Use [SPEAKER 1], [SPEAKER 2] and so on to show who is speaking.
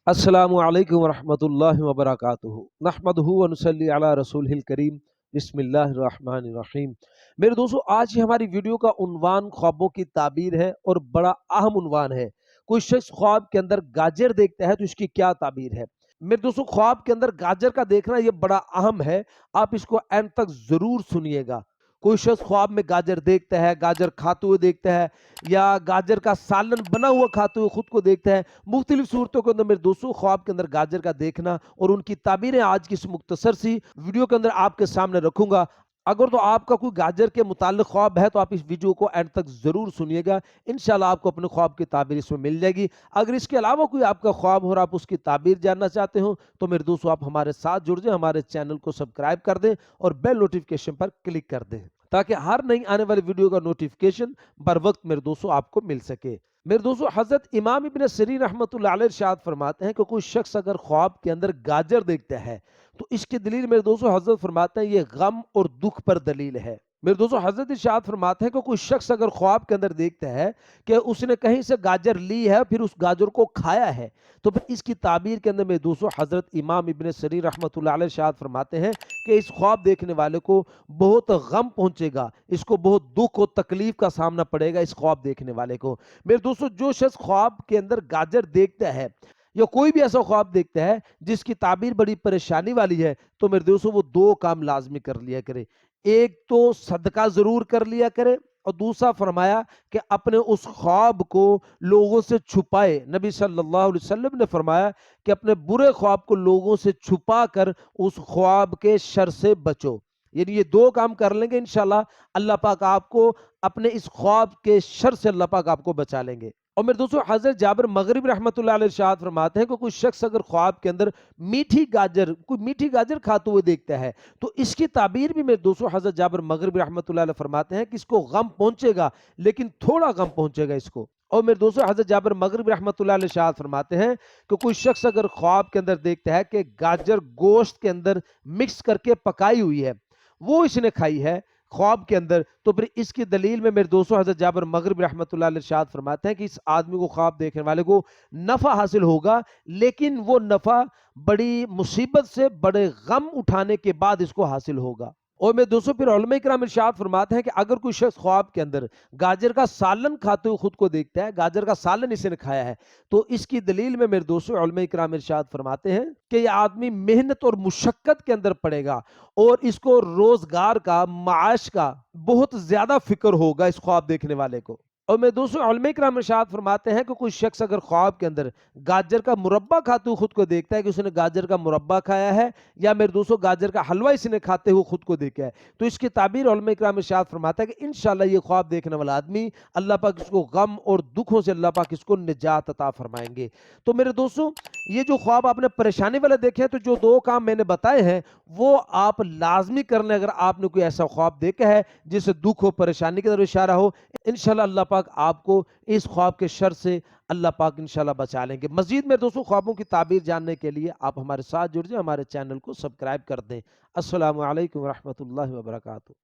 [SPEAKER 1] अस्सलामु अलैकुम वरहमतुल्लाहि वबरकातुहू नहमदुहू व नुसल्ली अला रसूलिहिल करीम बिस्मिल्लाहिर रहमानिर रहीम। मेरे दोस्तों, आज की हमारी वीडियो का उन्वान ख्वाबों की ताबीर है और बड़ा अहम उन्वान है। कोई शख्स ख्वाब के अंदर गाजर देखता है तो इसकी क्या ताबीर है। मेरे दोस्तों, ख्वाब के अंदर गाजर का देखना ये बड़ा अहम है। आप इसको एंड तक जरूर सुनिएगा। कोई शख्स ख्वाब में गाजर देखता है, गाजर खाते हुए देखता है, या गाजर का सालन बना हुआ खाते हुए खुद को देखता है। मुख्तलिफ सूरतों के अंदर मेरे दोस्तों ख्वाब के अंदर गाजर का देखना और उनकी ताबीरें आज की इस मुख्तसर सी वीडियो के अंदर आपके सामने रखूंगा। अगर तो आपका कोई गाजर के मुताल्लिक ख्वाब है तो आप इस वीडियो को एंड तक जरूर सुनिएगा। इंशाल्लाह आपको अपने ख्वाब की ताबीर इसमें मिल जाएगी। अगर इसके अलावा कोई आपका ख्वाब हो और आप उसकी ताबीर जानना चाहते हो तो मेरे दोस्तों आप हमारे साथ जुड़ जाए, हमारे चैनल को सब्सक्राइब कर दें और बेल नोटिफिकेशन पर क्लिक कर दें ताकि हर नई आने वाली वीडियो का नोटिफिकेशन बर वक्त मेरे दोस्तों आपको मिल सके। मेरे दोस्तों, हजरत इमाम इब्न सिरीन रहमतुल्लाह अलैह इरशाद फरमाते हैं कि कोई शख्स अगर ख्वाब के अंदर गाजर देखता है तो इसकी दलील मेरे दोस्तों हजरत फरमाते हैं ये गम और दुख पर दलील है। मेरे दोस्तों, हजरत इरशाद फरमाते हैं कि कोई शख्स अगर ख्वाब के अंदर देखता है कि उसने कहीं से गाजर ली है फिर उस गाजर को खाया है तो फिर इसकी ताबीर के अंदर मेरे दोस्तों हजरत इमाम इब्न सिरीन रहमतुल्लाह अलैह इरशाद फरमाते हैं कि इस ख्वाब देखने वाले को बहुत गम पहुंचेगा, इसको बहुत दुख और तकलीफ का सामना पड़ेगा इस ख्वाब देखने वाले को। मेरे दोस्तों, जो शख्स ख्वाब के अंदर गाजर देखता है या कोई भी ऐसा ख्वाब देखता है जिसकी ताबीर बड़ी परेशानी वाली है तो मेरे दोस्तों वो दो काम लाजमी कर लिया करे। एक तो सदका जरूर कर लिया करे और दूसरा फरमाया कि अपने उस ख्वाब को लोगों से छुपाए। नबी सल्लल्लाहु अलैहि वसल्लम ने फरमाया कि अपने बुरे ख्वाब को लोगों से छुपा कर उस ख्वाब के शर से बचो। यानी ये दो काम कर लेंगे इंशाल्लाह अल्लाह पाक आपको अपने इस ख्वाब के शर से अल्लाह पाक आपको बचा लेंगे। और मेरे दोस्तों, हजरत जाबिर मगरिबी रहमतुल्लाह अलैह इरशाद फरमाते हैं कि कोई शख्स अगर ख्वाब के अंदर कोई मीठी गाजर खाते हुए देखता है तो इसकी ताबीर भी मेरे दोस्तों हजरत जाबिर मगरिबी रहमतुल्लाह अलैह फरमाते हैं कि इसको गम पहुंचेगा लेकिन थोड़ा गम पहुंचेगा इसको। और मेरे दोस्तों, हजरत जाबिर मगरिबी रहमतुल्लाह अलैह इरशाद फरमाते हैं कि कोई शख्स अगर ख्वाब के अंदर देखता है कि गाजर गोश्त के अंदर मिक्स करके पकाई हुई है, वो इसने खाई है ख्वाब के अंदर, तो फिर इसकी दलील में मेरे दोस्तों हजरत जाबिर मगरिबी रहमतुल्लाह अलैह इरशाद फरमाते हैं कि इस आदमी को ख्वाब देखने वाले को नफा हासिल होगा, लेकिन वो नफा बड़ी मुसीबत से बड़े गम उठाने के बाद इसको हासिल होगा। और मेरे दोस्तों, फिर उलमा इकराम इरशाद फरमाते हैं कि अगर कोई शख्स ख्वाब के अंदर गाजर का सालन खाते हुए खुद को देखता है, गाजर का सालन इसने खाया है, तो इसकी दलील में मेरे दोस्तों उलमा इकराम इरशाद फरमाते हैं कि यह आदमी मेहनत और मुशक्कत के अंदर पड़ेगा और इसको रोजगार का, माश का बहुत ज्यादा फिक्र होगा इस ख्वाब देखने वाले को। और मैं दोस्तों उलमा इकराम इरशाद फरमाते हैं कि कोई शख्स अगर ख्वाब के अंदर गाजर का मुरब्बा खाते हुए खुद को देखता है कि उसने गाजर का मुरब्बा खाया है या मेरे दोस्तों गाजर का हलवा इसने खाते हुए खुद को देखा है तो इसकी ताबीर उलमा इकराम इरशाद फरमाता है कि इंशाल्लाह ये ख्वाब देखने वाला आदमी अल्लाह पाक इसको गम और दुखों से अल्लाह पाक इसको निजात अता फरमाएंगे। तो मेरे दोस्तों, ये जो ख्वाब आपने परेशानी वाले देखे हैं तो जो दो काम मैंने बताए हैं वो आप लाजमी कर लें। अगर आपने कोई ऐसा ख्वाब देखा है जिससे दुख हो, परेशानी की तरफ इशारा हो, इंशाल्लाह अल्लाह पाक आपको इस ख्वाब के शर से अल्लाह पाक इंशाल्लाह बचा लेंगे। मजीद मेरे दोस्तों ख्वाबों की ताबीर जानने के लिए आप हमारे साथ जुड़ जाए, हमारे चैनल को सब्सक्राइब कर दें। अस्सलामु अलैकुम रहमतुल्लाहि व बरकातुहू।